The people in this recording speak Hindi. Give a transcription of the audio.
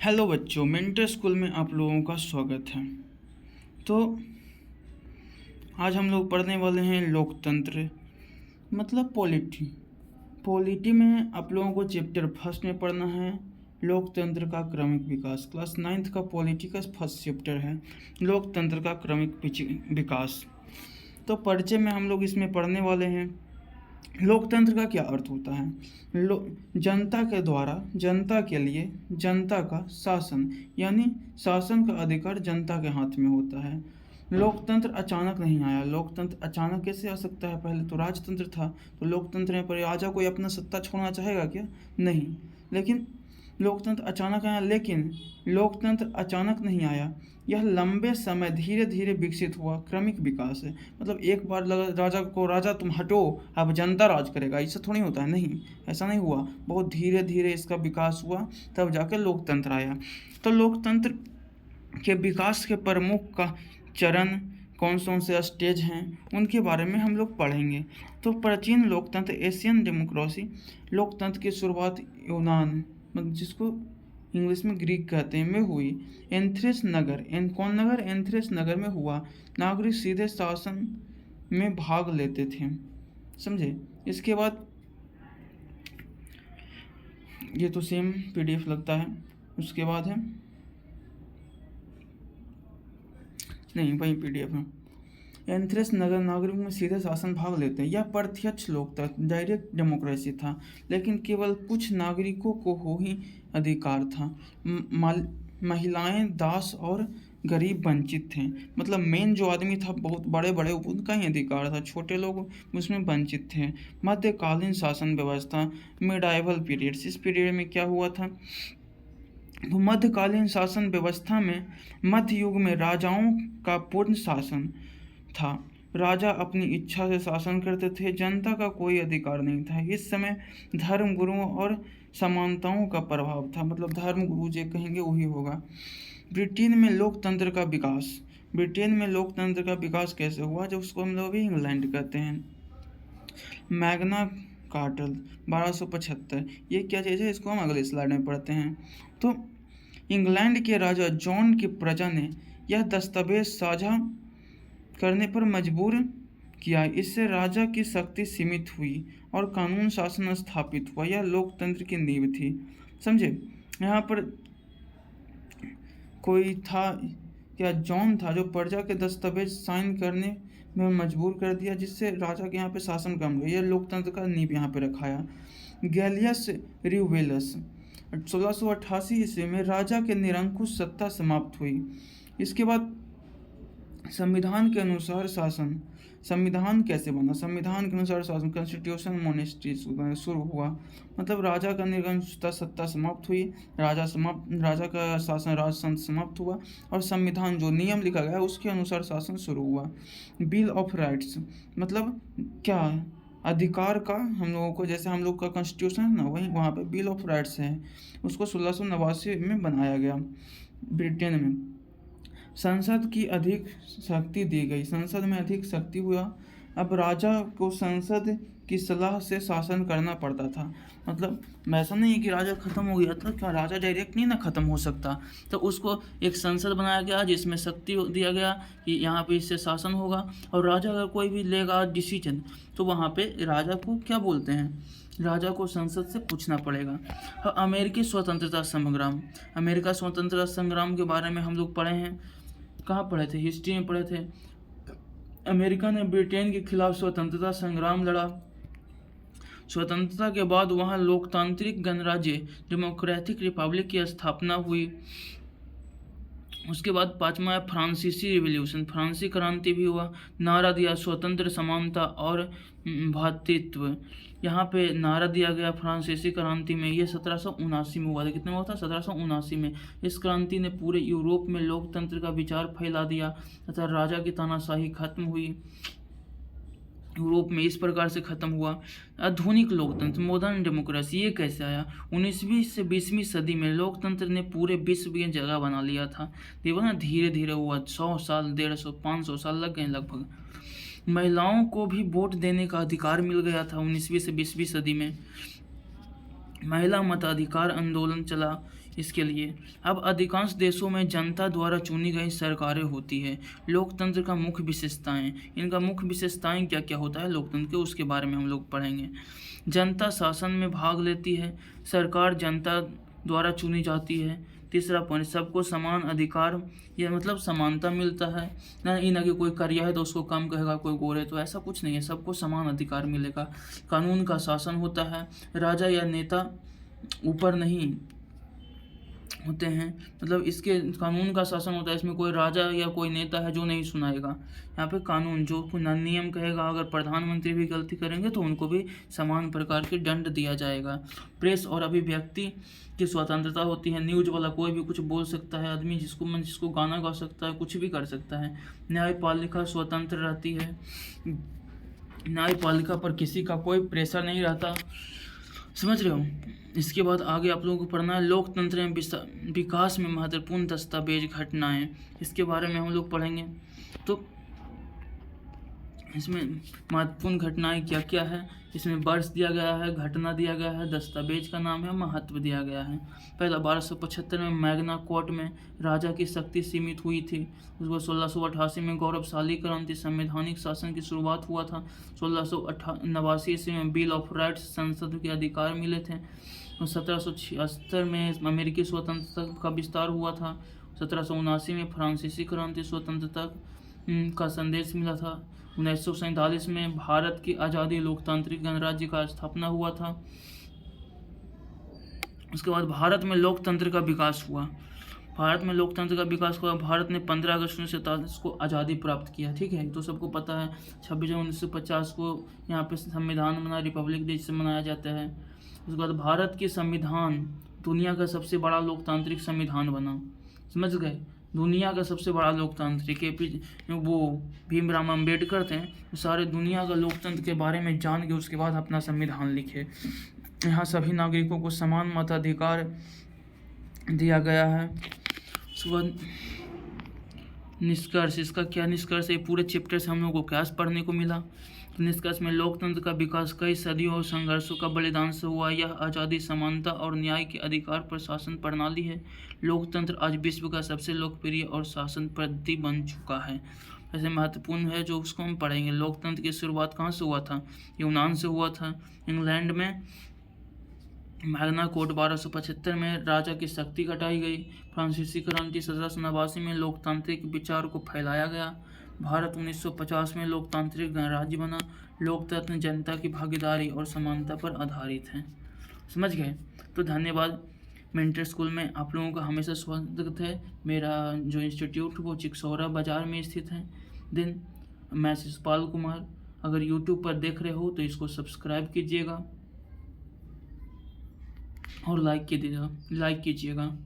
हेलो बच्चों, मिंटर स्कूल में आप लोगों का स्वागत है। तो आज हम लोग पढ़ने वाले हैं लोकतंत्र मतलब पॉलिटी। पॉलिटी में आप लोगों को चैप्टर फर्स्ट में पढ़ना है लोकतंत्र का क्रमिक विकास। क्लास 9th का पॉलिटी का फर्स्ट चैप्टर है लोकतंत्र का क्रमिक विकास। तो परिचय में हम लोग इसमें पढ़ने वाले हैं लोकतंत्र का क्या अर्थ होता है। जनता के द्वारा जनता के लिए जनता का शासन, यानी शासन का अधिकार जनता के हाथ में होता है। लोकतंत्र अचानक नहीं आया। लोकतंत्र अचानक कैसे आ सकता है? पहले तो राजतंत्र था, तो लोकतंत्र में पर राजा कोई अपना सत्ता छोड़ना चाहेगा क्या? नहीं। लेकिन लोकतंत्र अचानक आया, लेकिन लोकतंत्र अचानक नहीं आया। यह लंबे समय धीरे धीरे विकसित हुआ क्रमिक विकास है। मतलब एक बार लगा राजा को, राजा तुम हटो अब जनता राज करेगा, ऐसा थोड़ी होता है। नहीं, ऐसा नहीं हुआ। बहुत धीरे धीरे इसका विकास हुआ, तब जाकर लोकतंत्र आया। तो लोकतंत्र के विकास के प्रमुख का चरण कौन कौन से स्टेज हैं उनके बारे में हम लोग पढ़ेंगे। तो प्राचीन लोकतंत्र एशियन डेमोक्रेसी। लोकतंत्र की शुरुआत यूनान, मतलब जिसको इंग्लिश में ग्रीक कहते हैं, में हुई। एंथ्रेस नगर, कौन नगर? एंथ्रेस नगर में हुआ। नागरिक सीधे शासन में भाग लेते थे, समझे। इसके बाद ये तो सेम पीडीएफ लगता है। उसके बाद है, नहीं वही पीडीएफ है। एंथ्रेस नगर नागरिक में सीधे शासन भाग लेते हैं। यह प्रत्यक्ष लोकतंत्र डायरेक्ट डेमोक्रेसी था, लेकिन केवल कुछ नागरिकों को हो ही अधिकार था। महिलाएं, दास और गरीब वंचित थे। मतलब मेन जो आदमी था, बहुत बड़े बड़े, उनका ही अधिकार था, छोटे लोग उसमें वंचित थे। मध्यकालीन शासन व्यवस्था, मिडाइवल पीरियड्स। इस पीरियड में क्या हुआ था? तो मध्यकालीन शासन व्यवस्था में मध्य युग में राजाओं का पूर्ण शासन था। राजा अपनी इच्छा से शासन करते थे, जनता का कोई अधिकार नहीं था। इस समय धर्म गुरुओं और समानताओं का प्रभाव था। मतलब धर्म गुरु जो कहेंगे वही होगा। ब्रिटेन में लोकतंत्र का विकास। ब्रिटेन में लोकतंत्र का विकास कैसे हुआ? जो उसको हम लोग भी इंग्लैंड कहते हैं। मैग्ना कार्टल 1275, ये क्या चीज़ है? इसको हम अगले स्लाइड में पढ़ते हैं। तो इंग्लैंड के राजा जॉन की प्रजा ने यह दस्तावेज साझा करने पर मजबूर किया। इससे राजा की शक्ति सीमित हुई और कानून शासन स्थापित हुआ। यह लोकतंत्र की नींव थी, समझे। यहाँ पर कोई था क्या? जॉन था, जो प्रजा के दस्तावेज साइन करने में मजबूर कर दिया, जिससे राजा के यहाँ पे शासन कम हुआ। यह लोकतंत्र का नींव यहाँ पे रखाया। गैलियस रिवेलस 1688 ईस्वी में राजा के निरंकुश सत्ता समाप्त हुई। इसके बाद संविधान के अनुसार शासन। संविधान कैसे बना? संविधान के अनुसार शासन, कॉन्स्टिट्यूशन मोनेस्ट्री शुरू हुआ। मतलब राजा का निरंकुश सत्ता समाप्त हुई, राजा का शासन, राजतंत्र समाप्त हुआ, और संविधान जो नियम लिखा गया उसके अनुसार शासन शुरू हुआ। बिल ऑफ राइट्स, मतलब क्या? अधिकार का हम लोगों को, जैसे हम लोग का कॉन्स्टिट्यूशन है ना, वही वहाँ पे बिल ऑफ राइट्स है। उसको 1689 में बनाया गया ब्रिटेन में। संसद की अधिक शक्ति दी गई। संसद में अधिक शक्ति हुआ। अब राजा को संसद की सलाह से शासन करना पड़ता था। मतलब ऐसा नहीं है कि राजा खत्म हो गया था, क्या राजा डायरेक्ट नहीं ना खत्म हो सकता। तो उसको एक संसद बनाया गया जिसमें शक्ति दिया गया कि यहाँ पे इससे शासन होगा। और राजा अगर कोई भी लेगा डिसीजन, तो वहाँ पे राजा को क्या बोलते हैं? राजा को संसद से पूछना पड़ेगा। अमेरिकी स्वतंत्रता संग्राम। अमेरिका स्वतंत्रता संग्राम के बारे में हम लोग पढ़े हैं। कहाँ पढ़े थे? हिस्ट्री में पढ़े थे। अमेरिका ने ब्रिटेन के खिलाफ स्वतंत्रता संग्राम लड़ा। स्वतंत्रता के बाद वहाँ लोकतांत्रिक गणराज्य डेमोक्रेटिक रिपब्लिक की स्थापना हुई। उसके बाद पाँचवा है फ्रांसीसी रिवॉल्यूशन, फ्रांसीसी क्रांति भी हुआ। नारा दिया स्वतंत्र, समानता और भ्रातृत्व। यहाँ पे नारा दिया गया फ्रांसीसी क्रांति में। ये 1779 में हुआ था। कितने में हुआ था? 1779 में। इस क्रांति ने पूरे यूरोप में लोकतंत्र का विचार फैला दिया तथा राजा की तानाशाही खत्म हुई। यूरोप में इस प्रकार से खत्म हुआ। आधुनिक लोकतंत्र, मॉडर्न डेमोक्रेसी, ये कैसे आया? 19वीं से 20वीं सदी में लोकतंत्र ने पूरे विश्व में जगह बना लिया था। देखो ना, धीरे धीरे हुआ। 100 साल, 150, 500 साल लग गए लगभग। महिलाओं को भी वोट देने का अधिकार मिल गया था 19वीं से 20वीं सदी में। महिला मताधिकार आंदोलन चला इसके लिए। अब अधिकांश देशों में जनता द्वारा चुनी गई सरकारें होती है। लोकतंत्र का मुख्य विशेषताएं, इनका मुख्य विशेषताएं क्या क्या होता है लोकतंत्र के, उसके बारे में हम लोग पढ़ेंगे। जनता शासन में भाग लेती है, सरकार जनता द्वारा चुनी जाती है। तीसरा पॉइंट, सबको समान अधिकार, यह मतलब समानता मिलता है, ना कि कोई करिया है तो उसको कम कहेगा, कोई गोरे, तो ऐसा कुछ नहीं है, सबको समान अधिकार मिलेगा। कानून का शासन होता है, राजा या नेता ऊपर नहीं होते हैं, मतलब इसके कानून का शासन होता है, इसमें कोई राजा या कोई नेता है जो नहीं सुनाएगा। यहाँ पे कानून जो नियम कहेगा, अगर प्रधानमंत्री भी गलती करेंगे तो उनको भी समान प्रकार के दंड दिया जाएगा। प्रेस और अभिव्यक्ति की स्वतंत्रता होती है, न्यूज वाला कोई भी कुछ बोल सकता है, आदमी जिसको गाना गा सकता है, कुछ भी कर सकता है। न्यायपालिका स्वतंत्र रहती है, न्यायपालिका पर किसी का कोई प्रेशर नहीं रहता, समझ रहे हो। इसके बाद आगे आप लोगों को पढ़ना है लोकतंत्र में विकास में महत्वपूर्ण दस्तावेज घटनाएं, इसके बारे में हम लोग पढ़ेंगे। तो इसमें महत्वपूर्ण घटनाएं क्या क्या है, इसमें वर्ष दिया गया है, घटना दिया गया है, दस्तावेज का नाम है, महत्व दिया गया है। पहला 1275 में मैग्ना कोर्ट में राजा की शक्ति सीमित हुई थी। उसके बाद 1688 में गौरवशाली क्रांति, संवैधानिक शासन की शुरुआत हुआ था। 1689 ईस्वी में बिल ऑफ राइट्स, संसद के अधिकार मिले थे। 1776 में अमेरिकी स्वतंत्रता का विस्तार हुआ था। 1779 में फ्रांसीसी क्रांति, स्वतंत्रता का संदेश मिला था। 1947 में भारत की आज़ादी, लोकतांत्रिक गणराज्य का स्थापना हुआ था। उसके बाद भारत में लोकतंत्र का विकास हुआ। भारत में लोकतंत्र का विकास हुआ, भारत ने 15 अगस्त 1947 को आज़ादी प्राप्त किया, ठीक है, तो सबको पता है। 26 जनवरी 1950 को यहाँ पे संविधान बना, रिपब्लिक डे से मनाया जाता है। उसके बाद भारत की संविधान दुनिया का सबसे बड़ा लोकतांत्रिक संविधान बना, समझ गए। दुनिया का सबसे बड़ा लोकतांत्रिक वो भीमराव अम्बेडकर थे, सारे दुनिया का लोकतंत्र के बारे में जान के उसके बाद अपना संविधान लिखे। यहाँ सभी नागरिकों को समान मताधिकार दिया गया है। उसके बाद निष्कर्ष, इसका क्या निष्कर्ष है, पूरे चैप्टर से हम लोग को क्या पढ़ने को मिला। तो निष्कर्ष में लोकतंत्र का विकास कई सदियों और संघर्षों का बलिदान से हुआ। यह आज़ादी, समानता और न्याय के अधिकार पर शासन प्रणाली है। लोकतंत्र आज विश्व का सबसे लोकप्रिय और शासन पद्धति बन चुका है। ऐसे महत्वपूर्ण है जो उसको हम पढ़ेंगे। लोकतंत्र की शुरुआत कहाँ से हुआ था, यूनान से हुआ था, इंग्लैंड में मैग्ना कोर्ट 1275 में राजा की शक्ति घटाई गई। फ्रांसीसी क्रांति 1789 में लोकतांत्रिक विचार को फैलाया गया। भारत 1950 में लोकतांत्रिक गणराज्य बना। लोकतंत्र जनता की भागीदारी और समानता पर आधारित है, समझ गए। तो धन्यवाद। मेंटर स्कूल में आप लोगों का हमेशा स्वागत है। मेरा जो इंस्टीट्यूट वो चिकसौरा बाज़ार में स्थित है। दिन मैं शिषपाल कुमार। अगर यूट्यूब पर देख रहे हो तो इसको सब्सक्राइब कीजिएगा और लाइक कीजिएगा।